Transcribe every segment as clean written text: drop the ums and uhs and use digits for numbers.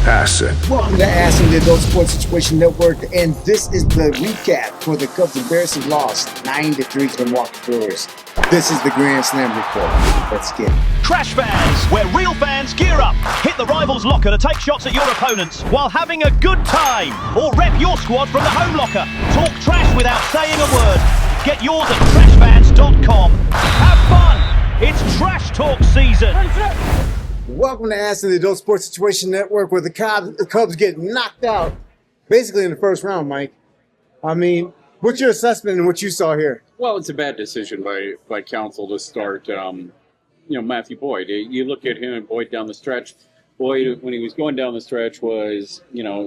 Asset. Welcome to Asset, the Adult Sports Situation Network, and this is the recap for the Cubs' embarrassing loss, 9-3 to the Milwaukee Brewers. This is the Grand Slam report. Let's get it. Trash fans, where real fans gear up, hit the rival's locker to take shots at your opponents while having a good time, or rep your squad from the home locker. Talk trash without saying a word. Get yours at trashfans.com. Have fun. It's trash talk season. Welcome to Asset, the Adult Sports Situation Network, where the Cubs get knocked out basically in the first round, Mike. I mean, what's your assessment and what you saw here? Well, it's a bad decision by counsel to start, Matthew Boyd. You look at him and Boyd down the stretch. Boyd, when he was going down the stretch, was,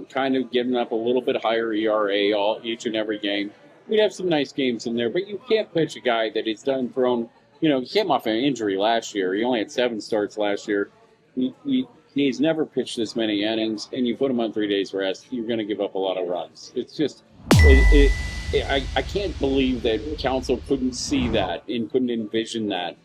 kind of giving up a little bit higher ERA each and every game. We'd have some nice games in there, but you can't pitch a guy that is thrown, he came off an injury last year. He only had 7 starts last year. He's never pitched this many innings, and you put him on 3 days rest, you're going to give up a lot of runs. It's just, I can't believe that counsel couldn't see that and couldn't envision that.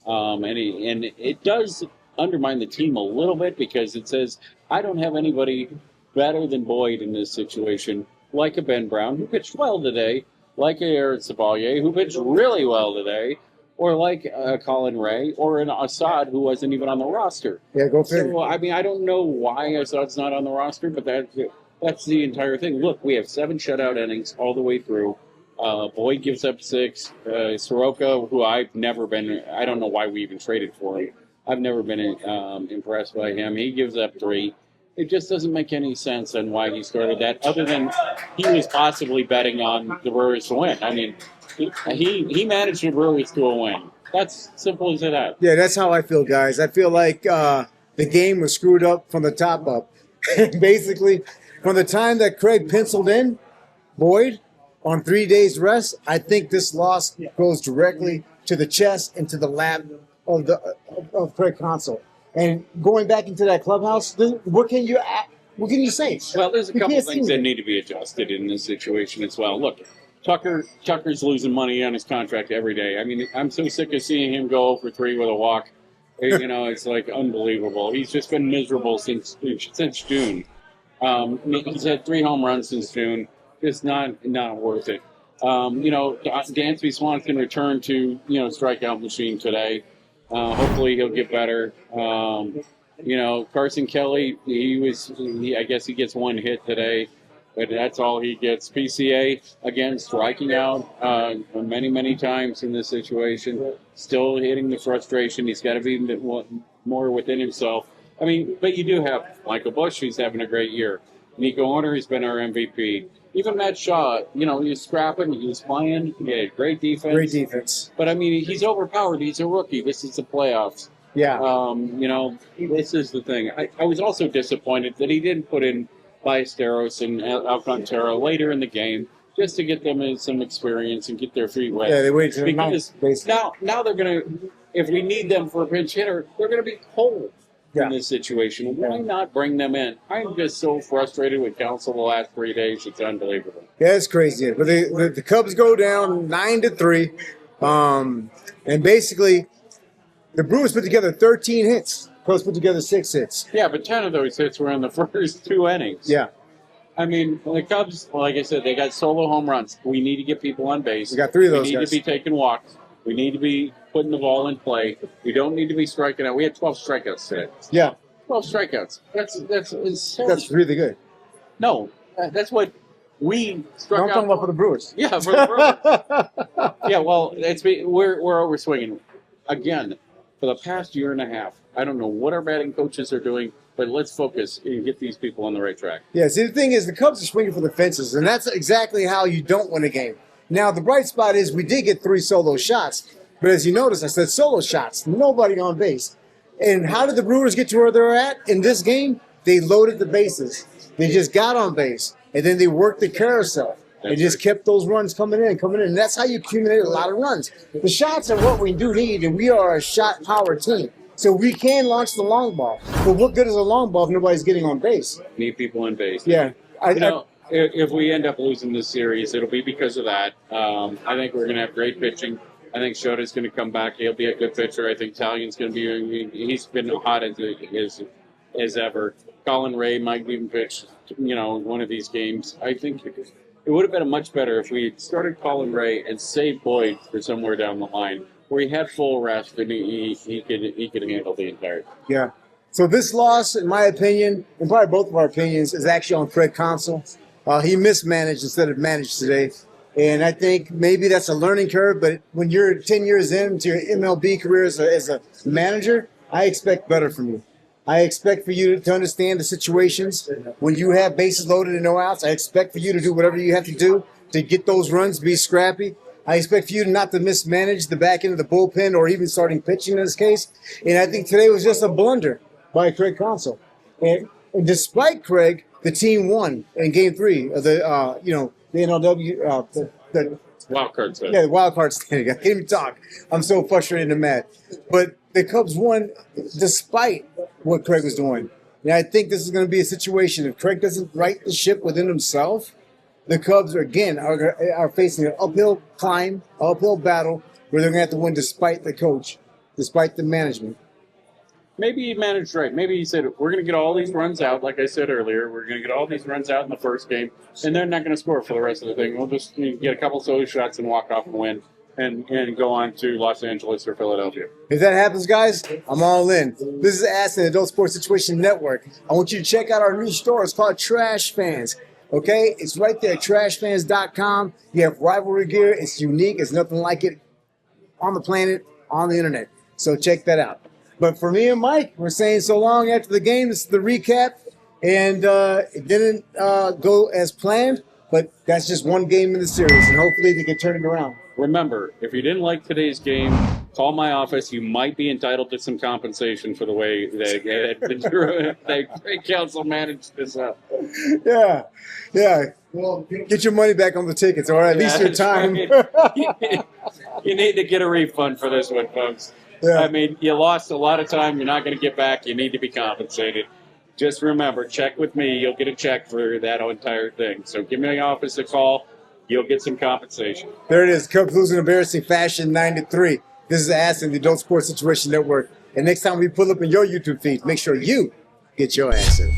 And it does undermine the team a little bit because it says, I don't have anybody better than Boyd in this situation, like a Ben Brown, who pitched well today, like a Aaron Savalier, who pitched really well today, or like Colin Ray, or an Assad who wasn't even on the roster. Yeah, go figure. So, I don't know why Assad's not on the roster, but that's the entire thing. Look, we have 7 shutout innings all the way through. Boyd gives up 6. Soroka, who I've never been, I don't know why we even traded for him. I've never been impressed by him. He gives up 3. It just doesn't make any sense on why he started that, other than he was possibly betting on the Brewers to win. I mean, he managed the Brewers to a win. That's simple as that. Yeah, that's how I feel, guys. I feel like the game was screwed up from the top up. Basically, from the time that Craig penciled in Boyd on 3 days rest, I think this loss goes directly to the chest and to the lap of Craig Counsell. And going back into that clubhouse, what can you say? Well, there's a couple things that need to be adjusted in this situation as well. Look, Tucker's losing money on his contract every day. I mean, I'm so sick of seeing him go for 3 with a walk. It's like unbelievable. He's just been miserable since June. He's had 3 home runs since June. Just not worth it. Dansby Swanson return to strikeout machine today. Hopefully he'll get better. Carson Kelly, I guess he gets 1 hit today, but that's all he gets. PCA, again, striking out many, many times in this situation. Still hitting the frustration. He's got to be more within himself. I mean, but you do have Michael Busch, who's having a great year. Nico Horner has been our MVP. Even Matt Shaw, he's scrapping, he's playing, he had great defense. Great defense. But, he's overpowered. He's a rookie. This is the playoffs. Yeah. This is the thing. I was also disappointed that he didn't put in Ballesteros and Alcantara later in the game just to get them some experience and get their feet wet. Yeah, they waited because now they're going to, if we need them for a pinch hitter, they're going to be cold. In this situation. Why not bring them in? I'm just so frustrated with counsel the last 3 days. It's unbelievable. Yeah, it's crazy. But the Cubs go down 9-3. And basically, the Brewers put together 13 hits. Cubs put together 6 hits. Yeah, but 10 of those hits were in the first 2 innings. Yeah. I mean, the Cubs, like I said, they got solo home runs. We need to get people on base. We got 3 of those We need to be taking walks. We need to be putting the ball in play. We don't need to be striking out. We had 12 strikeouts today. Yeah. 12 strikeouts. That's insane. That's really good. No, that's what we struck out. I'm talking about for the Brewers. Yeah, for the Brewers. Yeah, well, we're over swinging. Again, for the past year and a half, I don't know what our batting coaches are doing, but let's focus and get these people on the right track. Yeah, see, the thing is, the Cubs are swinging for the fences, and that's exactly how you don't win a game. Now, the bright spot is we did get 3 solo shots, but as you notice, I said solo shots, nobody on base. And how did the Brewers get to where they're at in this game? They loaded the bases. They just got on base, and then they worked the carousel. They just kept those runs coming in. And that's how you accumulate a lot of runs. The shots are what we do need, and we are a shot power team. So we can launch the long ball. But what good is a long ball if nobody's getting on base? Need people on base. Yeah. If we end up losing this series, it'll be because of that. I think we're going to have great pitching. I think Shota's going to come back. He'll be a good pitcher. I think Talian's going to be – he's been hot as as ever. Colin Ray might even pitch, one of these games. I think it would have been much better if we had started Colin Ray and saved Boyd for somewhere down the line where he had full rest and he could handle the entire thing. Yeah. So this loss, in my opinion, and probably both of our opinions, is actually on Craig Counsell. He mismanaged instead of managed today. And I think maybe that's a learning curve, but when you're 10 years into your MLB career as a manager, I expect better from you. I expect for you to understand the situations. When you have bases loaded and no outs, I expect for you to do whatever you have to do to get those runs, be scrappy. I expect for you not to mismanage the back end of the bullpen or even starting pitching in this case. And I think today was just a blunder by Craig Counsell. And despite Craig, the team won in Game 3 of the NLW, the Wild card set. Yeah, the wild card standing. I can't even talk. I'm so frustrated and mad. But the Cubs won despite what Craig was doing. And I think this is going to be a situation. If Craig doesn't right the ship within himself, the Cubs are facing an uphill climb, uphill battle where they're going to have to win despite the coach, despite the management. Maybe he managed right. Maybe he said, we're going to get all these runs out, like I said earlier. We're going to get all these runs out in the first game, and they're not going to score for the rest of the thing. We'll just get a couple solo shots and walk off and win and go on to Los Angeles or Philadelphia. If that happens, guys, I'm all in. This is Aston, Adult Sports Situation Network. I want you to check out our new store. It's called Trash Fans. Okay? It's right there, trashfans.com. You have rivalry gear. It's unique. It's nothing like it on the planet, on the internet. So check that out. But for me and Mike, we're saying so long after the game. This is the recap. And it didn't go as planned, but that's just one game in the series. And hopefully they can turn it around. Remember, if you didn't like today's game, call my office. You might be entitled to some compensation for the way that Craig Counsell managed this up. Yeah. Well, get your money back on the tickets, or at least your time. Right. You need to get a refund for this one, folks. Yeah. I mean, you lost a lot of time. You're not going to get back. You need to be compensated. Just remember, check with me. You'll get a check for that entire thing. So give me the office a call. You'll get some compensation. There it is. Cubs lose in embarrassing fashion, 9-3. This is Aston, the Adult Sports Situation Network. And next time we pull up in your YouTube feed, make sure you get your ass in.